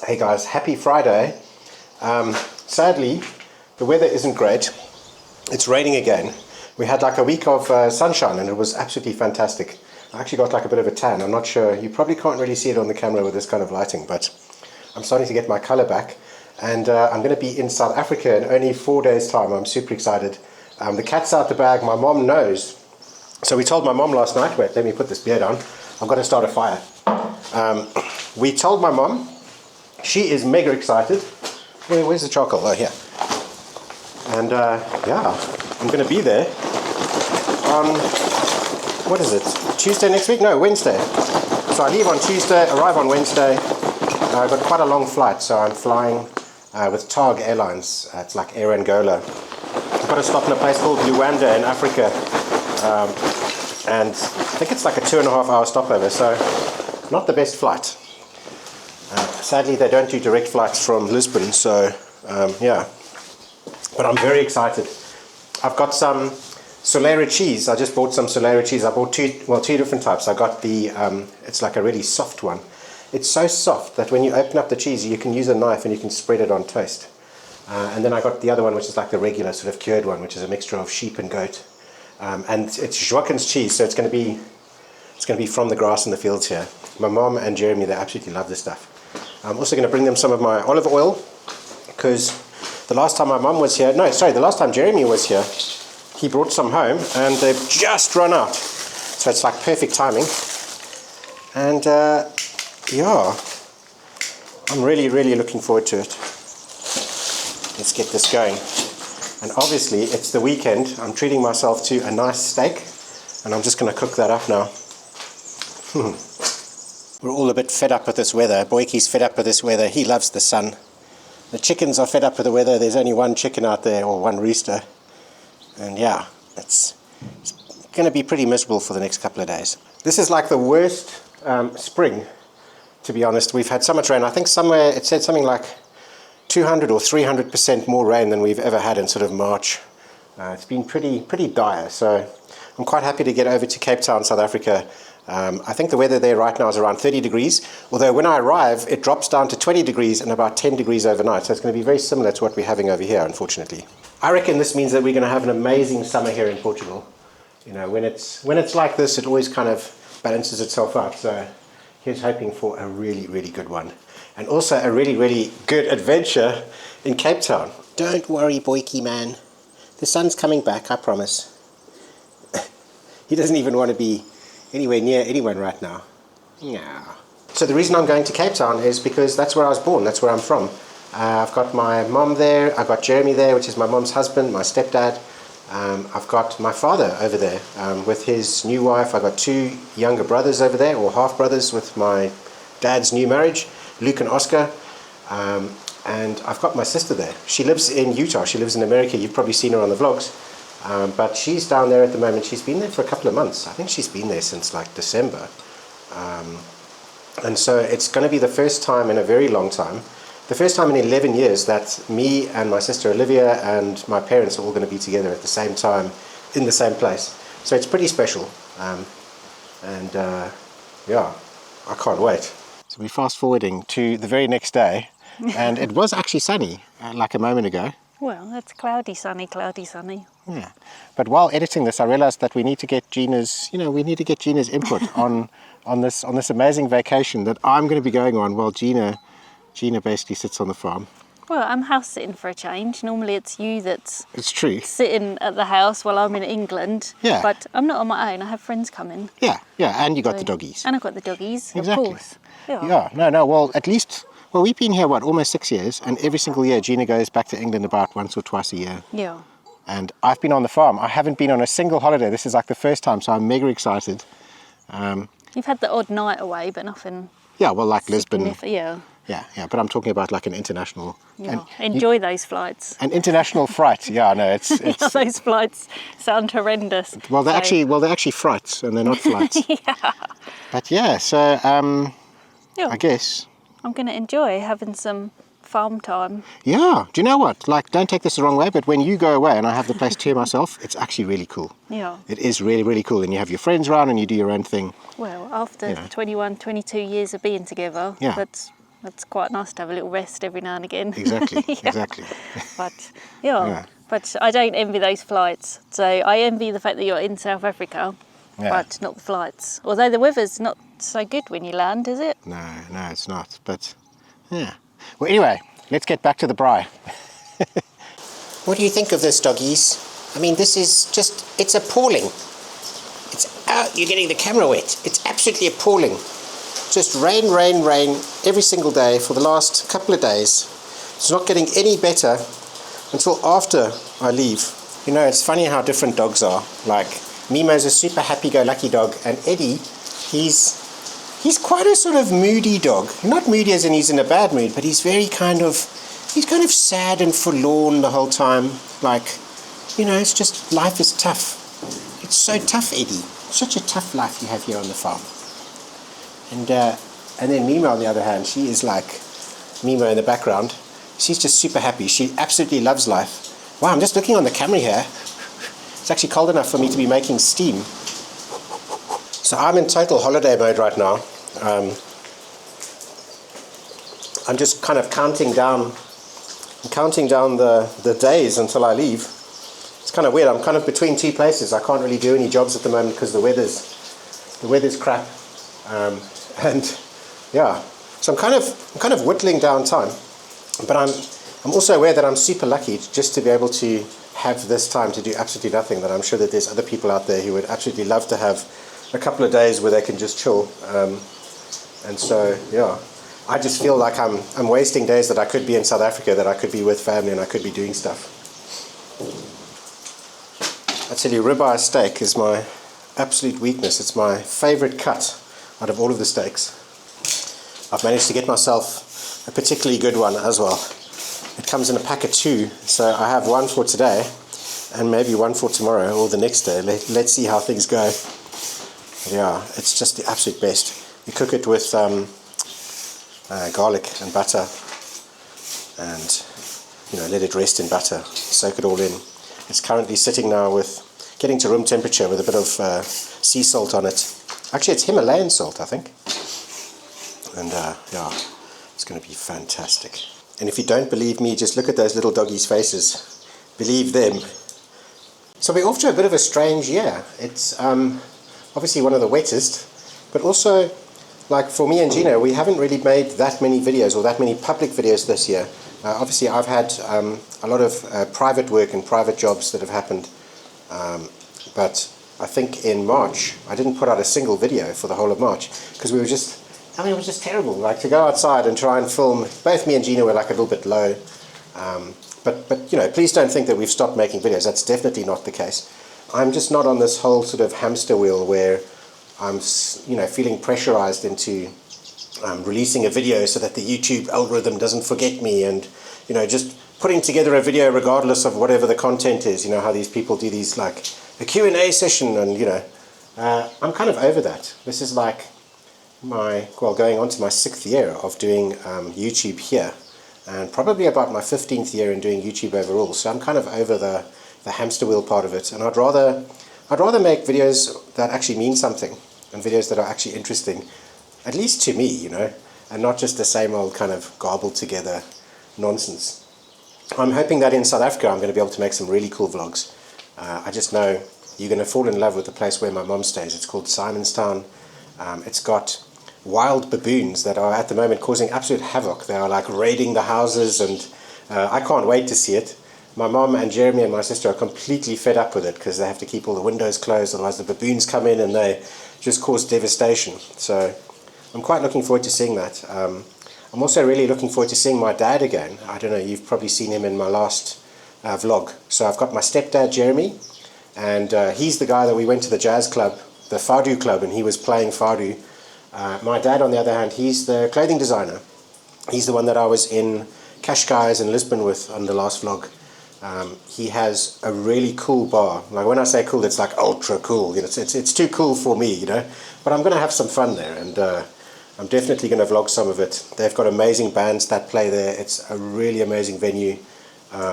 Hey guys, happy Friday. Sadly, the weather isn't great. It's raining again. We had like a week of sunshine and it was absolutely fantastic. I actually got like a bit of a tan. I'm not sure, you probably can't really see it on the camera with this kind of lighting, but I'm starting to get my color back. And I'm going to be in South Africa in only 4 days' time. I'm super excited. The cat's out the bag. My mom knows. So we told my mom last night, wait, let me put this beard on. I've got to start a fire. We told my mom. She is mega excited. Where's the charcoal? Oh, here. And yeah, I'm going to be there on, what is it? Tuesday next week? No, Wednesday. So I leave on Tuesday, arrive on Wednesday. I've got quite a long flight, so I'm flying with TAG Airlines. It's like Air Angola. I've got to stop in a place called Luanda in Africa. And I think it's like a 2.5 hour stopover, so not the best flight. Sadly, they don't do direct flights from Lisbon, so yeah. But I'm very excited. I've got some Solera cheese. I just bought some Solera cheese. I bought two different types. I got the, it's like a really soft one. It's so soft that when you open up the cheese, you can use a knife and you can spread it on toast. And then I got the other one, which is like the regular sort of cured one, which is a mixture of sheep and goat. And it's Joaquin's cheese, so it's going to be from the grass in the fields here. My mom and Jeremy, they absolutely love this stuff. I'm also going to bring them some of my olive oil, because the last time my mom was here, the last time Jeremy was here, he brought some home and they've just run out. So it's like perfect timing. And yeah, I'm really, really looking forward to it. Let's get this going. And obviously it's the weekend. I'm treating myself to a nice steak and I'm just going to cook that up now. We're all a bit fed up with this weather. Boyke's fed up with this weather. He loves the sun. The chickens are fed up with the weather. There's only one chicken out there, or one rooster. And yeah, it's going to be pretty miserable for the next couple of days. This is like the worst spring, to be honest. We've had so much rain. I think somewhere it said something like 200 or 300% more rain than we've ever had in sort of March. It's been pretty dire. So I'm quite happy to get over to Cape Town, South Africa. I think the weather there right now is around 30 degrees, although when I arrive it drops down to 20 degrees and about 10 degrees overnight, so it's going to be very similar to what we're having over here, unfortunately. I reckon this means that we're going to have an amazing summer here in Portugal. You know, when it's like this, it always kind of balances itself out, so here's hoping for a really, really good one. And also a really, really good adventure in Cape Town. Don't worry, Boyke man. The sun's coming back, I promise. He doesn't even want to be anywhere near anyone right now. Yeah. So the reason I'm going to Cape Town is because that's where I was born, that's where I'm from. I've got my mom there, I've got Jeremy there, which is my mom's husband, my stepdad. I've got my father over there with his new wife. I've got 2 younger brothers over there, or half brothers, with my dad's new marriage, Luke and Oscar. And I've got my sister there. She lives in Utah, she lives in America. You've probably seen her on the vlogs. But she's down there at the moment. She's been there for a couple of months. I think she's been there since like December. And so it's going to be the first time in a very long time, the first time in 11 years that me and my sister Olivia and my parents are all going to be together at the same time in the same place. So it's pretty special. Yeah, I can't wait. So we're fast forwarding to the very next day, and it was actually sunny like a moment ago. Well, it's cloudy, sunny, cloudy, sunny. Yeah, but while editing this, I realized that we need to get Gina's, input on this amazing vacation that I'm going to be going on while Gina basically sits on the farm. Well, I'm house sitting for a change. Normally it's you that's sitting at the house while I'm in England. Yeah. But I'm not on my own. I have friends coming. Yeah, and you got the doggies. And I've got the doggies, exactly. Of course. Yeah, no, well, at least... Well, we've been here, almost 6 years, and every single year Gina goes back to England about once or twice a year. Yeah. And I've been on the farm. I haven't been on a single holiday. This is like the first time, so I'm mega excited. You've had the odd night away, but nothing... Yeah, well, like Lisbon. Yeah. Yeah, but I'm talking about like an international... Yeah. Enjoy those flights. An international fright, yeah, no, it's yeah, those flights sound horrendous. Well, they're actually frights, and they're not flights. Yeah. But yeah, so, I guess... I'm going to enjoy having some farm time. Yeah, do you know what? Like, don't take this the wrong way, but when you go away and I have the place to myself, it's actually really cool. Yeah. It is really, really cool. And you have your friends around and you do your own thing. Well, after 21, 22 years of being together, that's quite nice to have a little rest every now and again. Exactly, exactly. But, but I don't envy those flights. So I envy the fact that you're in South Africa, but not the flights. Although the weather's not so good when you land, is it? No, it's not. But, yeah. Well, anyway, let's get back to the braai. What do you think of this, doggies? I mean, this is just, it's appalling. You're getting the camera wet. It's absolutely appalling. Just rain, rain, rain every single day for the last couple of days. It's not getting any better until after I leave. You know, it's funny how different dogs are. Like, Mimo's a super happy-go-lucky dog, and Eddie, he's quite a sort of moody dog. Not moody as in he's in a bad mood, but he's kind of sad and forlorn the whole time. Like, you know, it's just, life is tough. It's so tough, Eddie. Such a tough life you have here on the farm. And then Mimo, on the other hand, she is like Mimo in the background. She's just super happy. She absolutely loves life. Wow, I'm just looking on the camera here. It's actually cold enough for me to be making steam. So I'm in total holiday mode right now. I'm just kind of counting down the days until I leave. It's kind of weird. I'm kind of between two places. I can't really do any jobs at the moment because the weather's crap. And yeah, so I'm kind of whittling down time. But I'm also aware that I'm super lucky just to be able to have this time to do absolutely nothing. That I'm sure that there's other people out there who would absolutely love to have a couple of days where they can just chill. And so yeah, I just feel like I'm wasting days that I could be in South Africa, that I could be with family and I could be doing stuff. I tell you, ribeye steak is my absolute weakness. It's my favorite cut out of all of the steaks. I've managed to get myself a particularly good one as well. It comes in a pack of 2, so I have one for today and maybe one for tomorrow or the next day. Let's see how things go. Yeah, it's just the absolute best. You cook it with garlic and butter, and let it rest in butter, soak it all in. It's currently sitting now with getting to room temperature with a bit of sea salt on it. Actually, it's Himalayan salt, I think. And yeah, it's going to be fantastic. And if you don't believe me, just look at those little doggies' faces. Believe them. So we're off to a bit of a strange year. It's obviously one of the wettest, but also, like for me and Gina, we haven't really made that many videos or that many public videos this year. Obviously, I've had a lot of private work and private jobs that have happened, but I think in March, I didn't put out a single video for the whole of March because we were just, it was just terrible. Like to go outside and try and film, both me and Gina were like a little bit low. But please don't think that we've stopped making videos. That's definitely not the case. I'm just not on this whole sort of hamster wheel where I'm, feeling pressurized into releasing a video so that the YouTube algorithm doesn't forget me, and just putting together a video regardless of whatever the content is. You know how these people do these like a Q&A session, and I'm kind of over that. This is like going on to my 6th year of doing YouTube here, and probably about my 15th year in doing YouTube overall. So I'm kind of over the hamster wheel part of it, and I'd rather make videos that actually mean something and videos that are actually interesting, at least to me, and not just the same old kind of garbled together nonsense. I'm hoping that in South Africa I'm going to be able to make some really cool vlogs. I just know you're going to fall in love with the place where my mom stays. It's called Simonstown. It's got wild baboons that are at the moment causing absolute havoc. They are like raiding the houses, and I can't wait to see it. My mom and Jeremy and my sister are completely fed up with it because they have to keep all the windows closed, otherwise the baboons come in and they just cause devastation. So I'm quite looking forward to seeing that. I'm also really looking forward to seeing my dad again. I don't know, you've probably seen him in my last vlog. So I've got my stepdad Jeremy, and he's the guy that we went to the jazz club, the Fado club, and he was playing Fado. My dad, on the other hand, he's the clothing designer. He's the one that I was in Cascais in Lisbon with on the last vlog. He has a really cool bar. Like when I say cool, it's like ultra cool. It's too cool for me, but I'm going to have some fun there, and I'm definitely going to vlog some of it. They've got amazing bands that play there. It's a really amazing venue.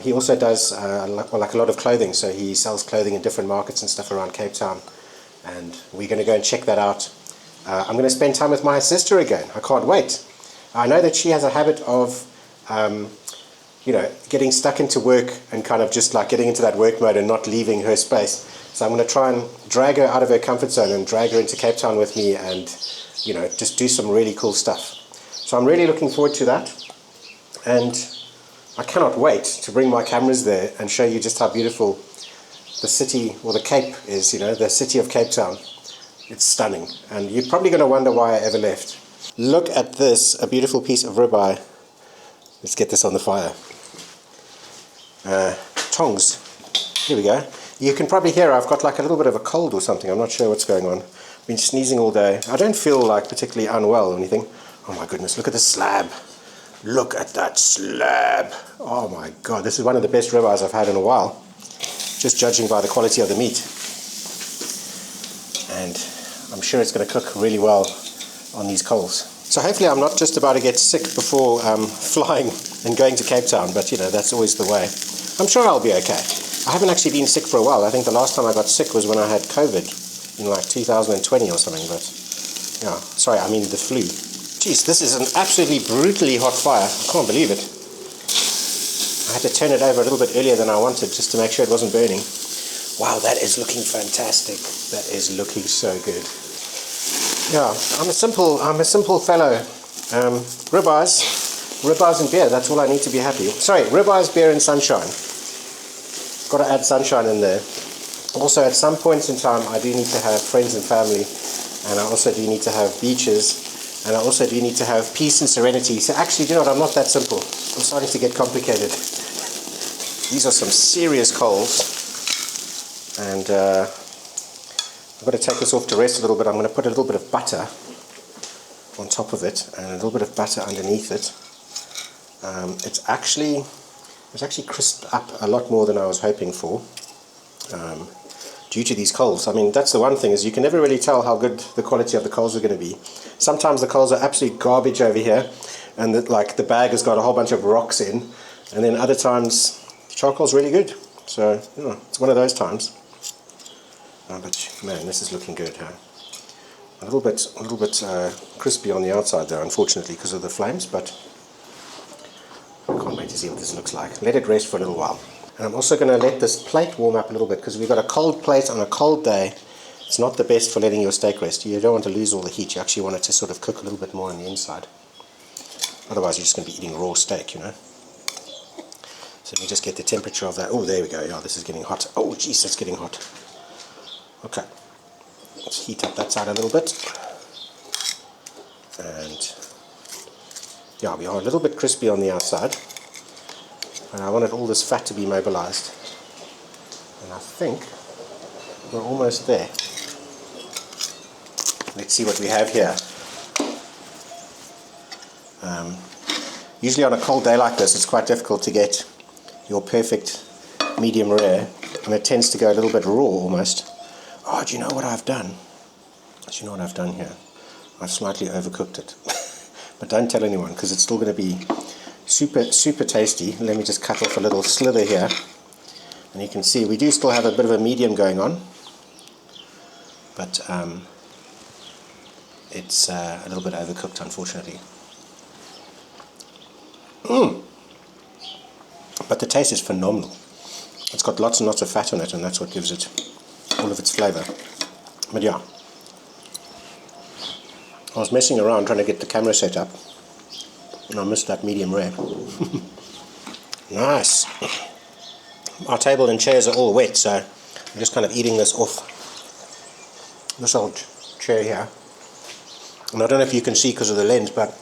He also does like a lot of clothing, so he sells clothing in different markets and stuff around Cape Town, and we're going to go and check that out. I'm going to spend time with my sister again. I can't wait. I know that she has a habit of you know, getting stuck into work and kind of just like getting into that work mode and not leaving her space. So I'm going to try and drag her out of her comfort zone and drag her into Cape Town with me, and you know, just do some really cool stuff. So I'm really looking forward to that, and I cannot wait to bring my cameras there and show you just how beautiful the city, or the Cape is, you know, the city of Cape Town. It's stunning, and you're probably going to wonder why I ever left. Look at this, a beautiful piece of ribeye. Let's get this on the fire. Tongs. Here we go. You can probably hear I've got like a little bit of a cold or something. I'm not sure what's going on. I've been sneezing all day. I don't feel like particularly unwell or anything. Oh my goodness, look at the slab. Look at that slab. Oh my god, this is one of the best ribeyes I've had in a while, just judging by the quality of the meat. And I'm sure it's going to cook really well on these coals. So hopefully I'm not just about to get sick before flying and going to Cape Town, but you know, that's always the way. I'm sure I'll be okay. I haven't actually been sick for a while. I think the last time I got sick was when I had COVID in like 2020 or something, but yeah, sorry, I mean the flu. Jeez, this is an absolutely brutally hot fire. I can't believe it. I had to turn it over a little bit earlier than I wanted just to make sure it wasn't burning. Wow, that is looking fantastic. That is looking so good. Yeah, I'm a simple fellow. Ribeyes and beer, that's all I need to be happy. Sorry, ribeyes, beer and sunshine. Got to add sunshine in there. Also, at some points in time, I do need to have friends and family, and I also do need to have beaches, and I also do need to have peace and serenity. So actually, you know what, I'm not that simple. I'm starting to get complicated. These are some serious coals, and I've got to take this off to rest a little bit. I'm going to put a little bit of butter on top of it, and a little bit of butter underneath it. It's actually crisped up a lot more than I was hoping for, due to these coals. I mean, that's the one thing, is you can never really tell how good the quality of the coals are going to be. Sometimes the coals are absolute garbage over here, and the bag has got a whole bunch of rocks in, and then other times the charcoal's really good. So you know, it's one of those times. But man, this is looking good, huh? A little bit crispy on the outside there, unfortunately, because of the flames, but I can't wait to see what this looks like. Let it rest for a little while. And I'm also going to let this plate warm up a little bit, because we've got a cold plate on a cold day. It's not the best for letting your steak rest. You don't want to lose all the heat. You actually want it to sort of cook a little bit more on the inside. Otherwise, you're just going to be eating raw steak, you know. So let me just get the temperature of that. Oh, there we go. Yeah, this is getting hot. Oh, geez, it's getting hot. Okay. Let's heat up that side a little bit. And yeah, we are a little bit crispy on the outside, and I wanted all this fat to be mobilized, and I think we're almost there. Let's see what we have here. Usually on a cold day like this, it's quite difficult to get your perfect medium rare, and it tends to go a little bit raw almost. Oh, do you know what I've done? Do you know what I've done here? I've slightly overcooked it. But don't tell anyone, because it's still going to be super tasty. Let me just cut off a little slither here. And you can see we do still have a bit of a medium going on. But it's a little bit overcooked, unfortunately. But the taste is phenomenal. It's got lots and lots of fat on it, and that's what gives it all of its flavor. But yeah, I was messing around trying to get the camera set up, and I missed that medium rare. Nice. Our table and chairs are all wet, so I'm just kind of eating this off this old chair here. And I don't know if you can see because of the lens, but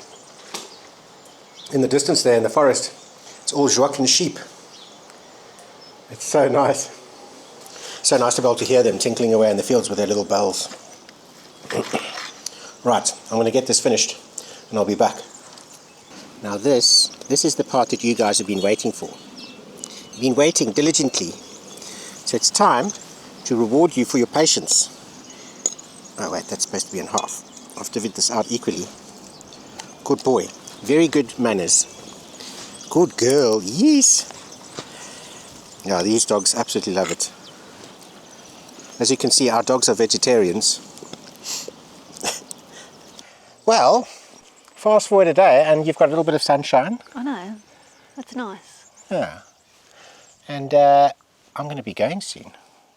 in the distance there in the forest, it's all Joaquin sheep. It's so nice. So nice to be able to hear them tinkling away in the fields with their little bells. Right, I'm going to get this finished and I'll be back. Now this is the part that you guys have been waiting for. You've been waiting diligently. So it's time to reward you for your patience. Oh wait, that's supposed to be in half. I've divvied this out equally. Good boy. Very good manners. Good girl. Yes. Yeah, these dogs absolutely love it. As you can see, our dogs are vegetarians. Well, fast forward a day and you've got a little bit of sunshine. I know. That's nice. Yeah. And I'm going to be going soon.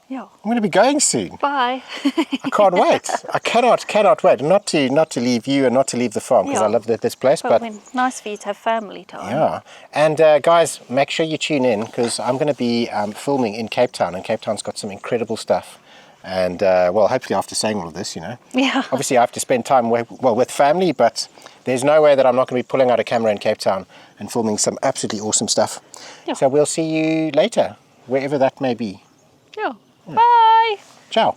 Yeah. I'm going to be going soon. Bye. I can't wait. I cannot wait. Not to leave you and not to leave the farm, because I love this place. But nice for you to have family time. Yeah. And guys, make sure you tune in, because I'm going to be filming in Cape Town, and Cape Town's got some incredible stuff. And well, hopefully after saying all of this, you know. Yeah. Obviously I have to spend time with family, but there's no way that I'm not going to be pulling out a camera in Cape Town and filming some absolutely awesome stuff. Yeah. So we'll see you later, wherever that may be. Yeah. Bye. Ciao.